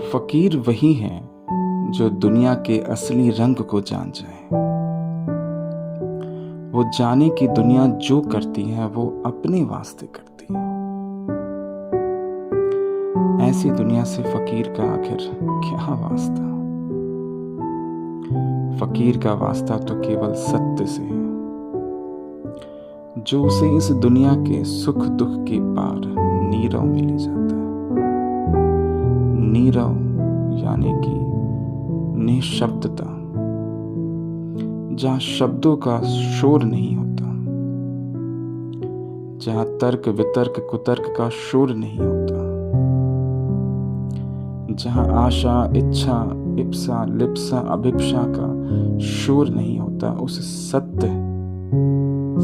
फकीर वही है जो दुनिया के असली रंग को जान जाए। वो जाने कि दुनिया जो करती है वो अपने वास्ते करती है। ऐसी दुनिया से फकीर का आखिर क्या वास्ता। फकीर का वास्ता तो केवल सत्य से है, जो उसे इस दुनिया के सुख दुख के पार नीरव में ले जाता है। नीरव यानी कि निःशब्दता, जहां शब्दों का शोर नहीं होता, जहां तर्क वितर्क कुतर्क का शोर नहीं होता, जहां आशा इच्छा इप्सा लिप्सा अभिप्सा का शोर नहीं होता, उस सत्य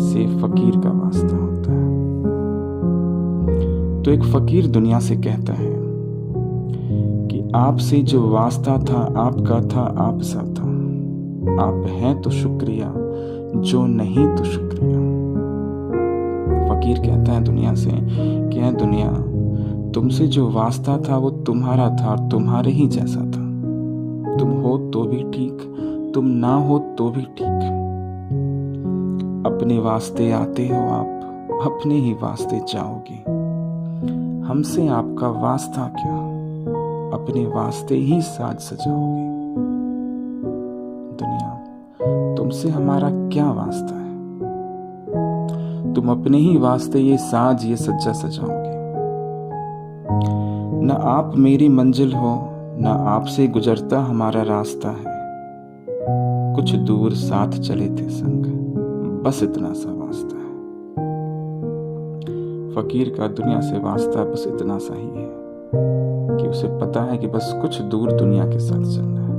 से फकीर का वास्ता होता है। तो एक फकीर दुनिया से कहता है कि आपसे जो वास्ता था आपका था, आप सा था। आप हैं तो शुक्रिया, जो नहीं तो शुक्रिया। फकीर कहता है दुनिया से कि है दुनिया, तुमसे जो वास्ता था वो तुम्हारा था और तुम्हारे ही जैसा था। तुम हो तो भी ठीक, तुम ना हो तो भी ठीक। अपने वास्ते आते हो आप, अपने ही वास्ते जाओगे। हमसे आपका वास्ता क्या, अपने वास्ते ही साज सजाओगे। दुनिया, तुमसे हमारा क्या वास्ता है, तुम अपने ही वास्ते ये साज ये सज्जा सजाओगे। न आप मेरी मंजिल हो, न आपसे गुजरता हमारा रास्ता है। कुछ दूर साथ चले थे संग, बस इतना सा वास्ता है। फकीर का दुनिया से वास्ता बस इतना सा ही है कि उसे पता है कि बस कुछ दूर दुनिया के साथ चलना है।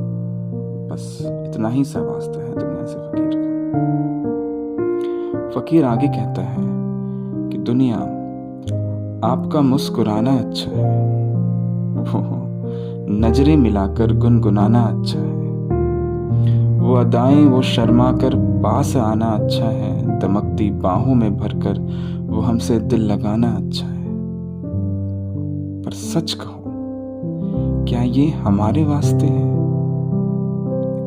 बस इतना ही सा वास्ता है दुनिया से फकीर का। फकीर आगे कहता है कि दुनिया, आपका मुस्कुराना अच्छा है, वो नजरें मिलाकर गुनगुनाना अच्छा है, वो अदाएं वो शर्मा कर पास आना अच्छा है, दमकती बाहों में भरकर वो हमसे दिल लगाना अच्छा है। पर सच कहो, क्या ये हमारे वास्ते है?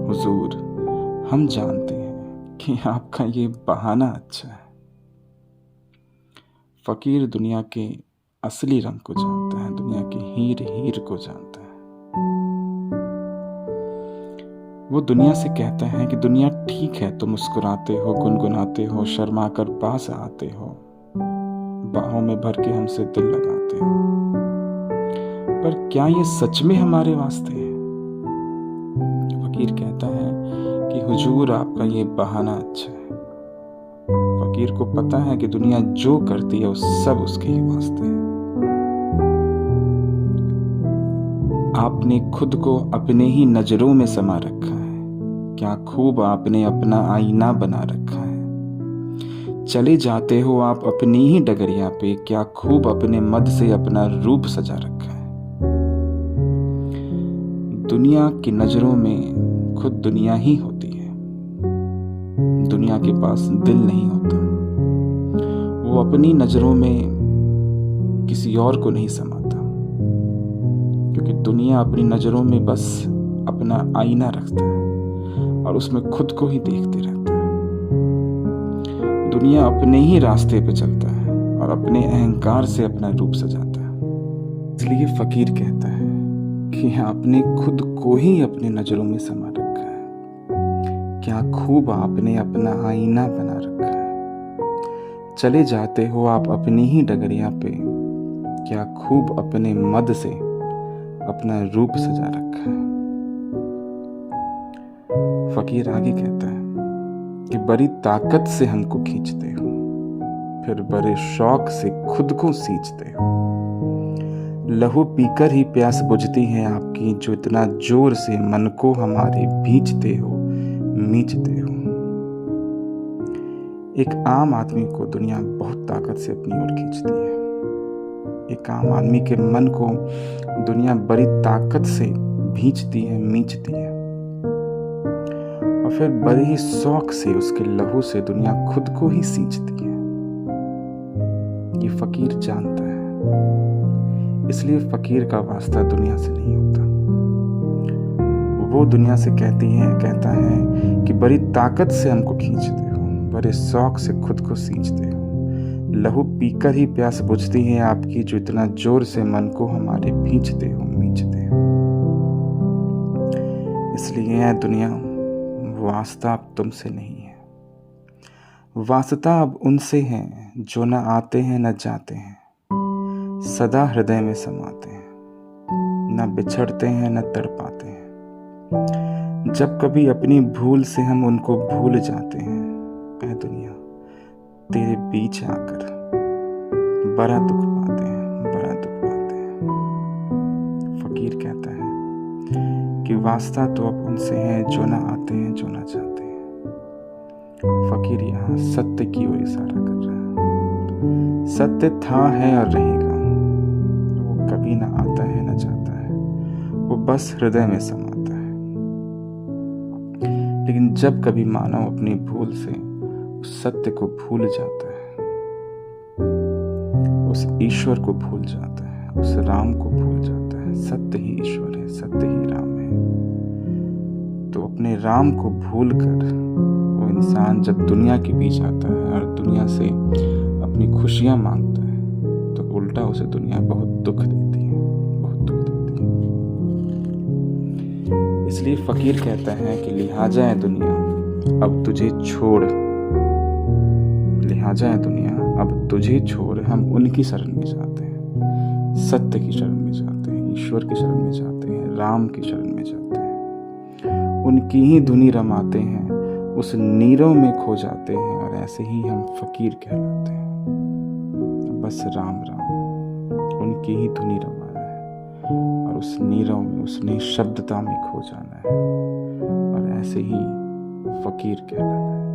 हुजूर, हम जानते हैं कि आपका ये बहाना अच्छा है। फकीर दुनिया के असली रंग को जानता है, दुनिया के हीर हीर को जानता है। वो दुनिया से कहता है कि दुनिया ठीक है, तुम मुस्कुराते हो, गुनगुनाते हो, शर्मा कर पास आते हो, बाहों में भर के हमसे दिल लगाते हो। पर क्या ये सच में हमारे वास्ते है? फकीर कहता है कि हुजूर, आपका ये बहाना अच्छा है। फकीर को पता है कि दुनिया जो करती है वो सब उसके ही वास्ते है। आपने खुद को अपने ही नजरों में समा रखा है, क्या खूब आपने अपना आईना बना रखा है। चले जाते हो आप अपनी ही डगरिया पे, क्या खूब अपने मद से अपना रूप सजा रखा है। दुनिया की नजरों में खुद दुनिया ही होती है। दुनिया के पास दिल नहीं होता, वो अपनी नजरों में किसी और को नहीं समाता, क्योंकि दुनिया अपनी नजरों में बस अपना आईना रखता है और उसमें खुद को ही देखते रहता है। दुनिया अपने ही रास्ते पे चलता है और अपने अहंकार से अपना रूप सजाता है। इसलिए फकीर कहता है कि आपने खुद को ही अपने नजरों में समा रखा है, क्या खूब आपने अपना आईना बना रखा है। चले जाते हो आप अपनी ही डगरिया पे, क्या खूब अपने मद से अपना रूप सजा रखा है। फकीर आगे कहता है कि बड़ी ताकत से हमको खींचते हो, फिर बड़े शौक से खुद को सींचते हो। लहू पीकर ही प्यास बुझती है आपकी, जो इतना जोर से मन को हमारे भींचते हो मींचते हो। एक आम आदमी को दुनिया बहुत ताकत से अपनी ओर खींचती है। एक आम आदमी के मन को दुनिया बड़ी ताकत से भींचती है मींचती है, और फिर बड़े ही शौक से उसके लहू से दुनिया खुद को ही सींचती है। ये फकीर जानता है, इसलिए फकीर का वास्ता दुनिया से नहीं होता। वो दुनिया से कहता है कि बड़ी ताकत से हमको खींचते हो, बड़े शौक से खुद को सींचते हो, लहू पीकर ही प्यास बुझती है आपकी, जो इतना जोर से मन को हमारे मींचते हो। इसलिए है दुनिया, वास्ता अब तुमसे नहीं है, वास्ता अब उनसे है जो न आते हैं न जाते हैं, सदा हृदय में समाते हैं, न बिछड़ते हैं न तड़पाते हैं। जब कभी अपनी भूल से हम उनको भूल जाते हैं, ऐ दुनिया तेरे बीच आकर बड़ा दुख पाते हैं, बड़ा दुख पाते हैं। फकीर कहता है कि वास्ता तो अब उनसे है जो ना आते हैं, जो ना जाते हैं। फकीर यहाँ सत्य की ओर इशारा कर रहा है। सत्य था, है और रहेगा। वो कभी ना आता है ना जाता है, वो बस हृदय में समाता है। लेकिन जब कभी मानव अपनी भूल से उस सत्य को भूल जाता है, उस ईश्वर को भूल जाता है, उस राम को भूल जाता है, सत्य ही ईश्वर है, सत्य ही राम है, तो अपने राम को भूल कर वो इंसान जब दुनिया के बीच आता है और दुनिया से अपनी खुशियां मांगता है, तो उल्टा उसे दुनिया बहुत दुख देती है, बहुत दुख देती है। इसलिए फकीर कहता है कि लिहाजा है दुनिया अब तुझे छोड़, लिहाजा है दुनिया अब तुझे छोड़ हम उनकी शरण में जाते हैं, सत्य की शरण में जाते हैं, ईश्वर की शरण में जाते हैं, राम की शरण में जाते हैं, उनकी ही धुनी रमाते हैं, उस नीरों में खो जाते हैं, और ऐसे ही हम फकीर कहलाते हैं। बस राम राम उनकी ही धुनी रमाना है और उस नीरों में, उस निशब्दता में खो जाना है, और ऐसे ही फकीर कहलाना है।